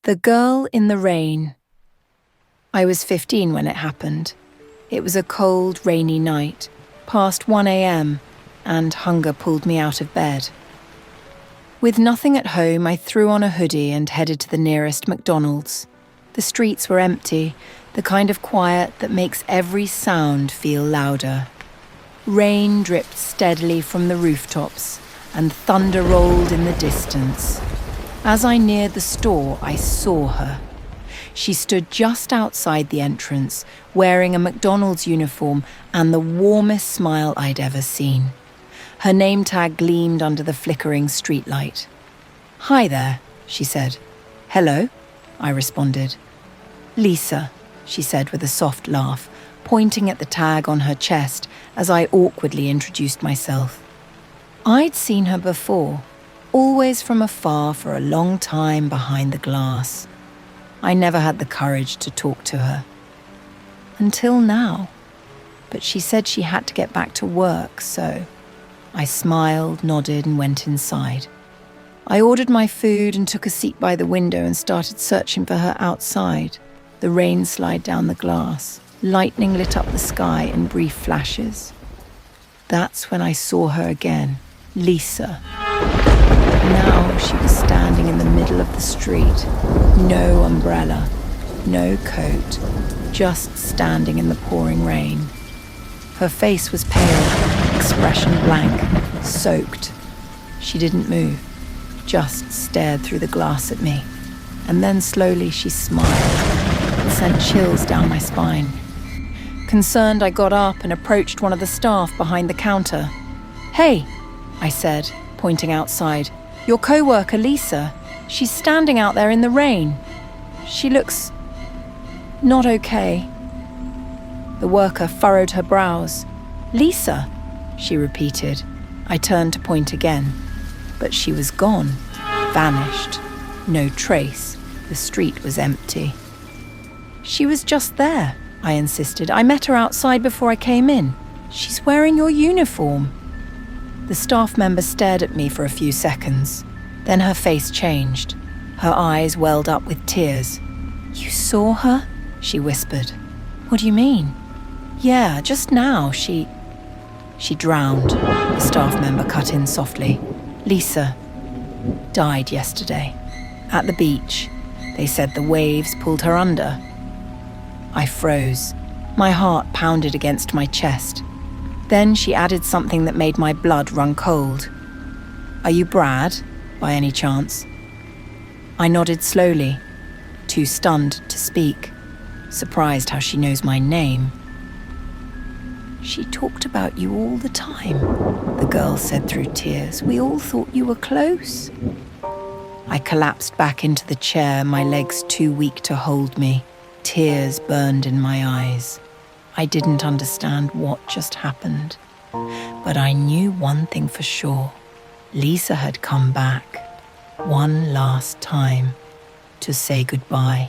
The Girl in the Rain. I was 15 when it happened. It was a cold, rainy night, past 1 a.m, and hunger pulled me out of bed. With nothing at home, I threw on a hoodie and headed to the nearest Mcdonald's. The streets were empty, the kind of quiet that makes every sound feel louder. Rain dripped steadily from the rooftops, and thunder rolled in the distance. As I neared the store, I saw her. She stood just outside the entrance, wearing a McDonald's uniform and the warmest smile I'd ever seen. Her name tag gleamed under the flickering streetlight. "Hi there," she said. "Hello," I responded. "Lisa," she said with a soft laugh, pointing at the tag on her chest as I awkwardly introduced myself. I'd seen her before, always from afar for a long time behind the glass. I never had the courage to talk to her. Until now. But she said she had to get back to work, so I smiled, nodded, and went inside. I ordered my food and took a seat by the window and started searching for her outside. The rain slid down the glass. Lightning lit up the sky in brief flashes. That's when I saw her again, Lisa. Now she was standing in the middle of the street. No umbrella, no coat, just standing in the pouring rain. Her face was pale, expression blank, soaked. She didn't move, just stared through the glass at me. And then slowly she smiled. It sent chills down my spine. Concerned, I got up and approached one of the staff behind the counter. "Hey," I said, pointing outside. "Your co-worker, Lisa. She's standing out there in the rain. She looks not okay." The worker furrowed her brows. "Lisa," she repeated. I turned to point again, but she was gone, vanished. No trace. The street was empty. "She was just there," I insisted. "I met her outside before I came in. She's wearing your uniform." The staff member stared at me for a few seconds. Then her face changed. Her eyes welled up with tears. "You saw her?" she whispered. "What do you mean?" "Yeah, just now, she drowned," the staff member cut in softly. "Lisa died yesterday. At the beach. They said the waves pulled her under." I froze. My heart pounded against my chest. Then she added something that made my blood run cold. "Are you Brad, by any chance?" I nodded slowly, too stunned to speak, surprised how she knows my name. "She talked about you all the time," the girl said through tears. "We all thought you were close." I collapsed back into the chair, my legs too weak to hold me. Tears burned in my eyes. I didn't understand what just happened, but I knew one thing for sure. Lisa had come back, one last time, to say goodbye.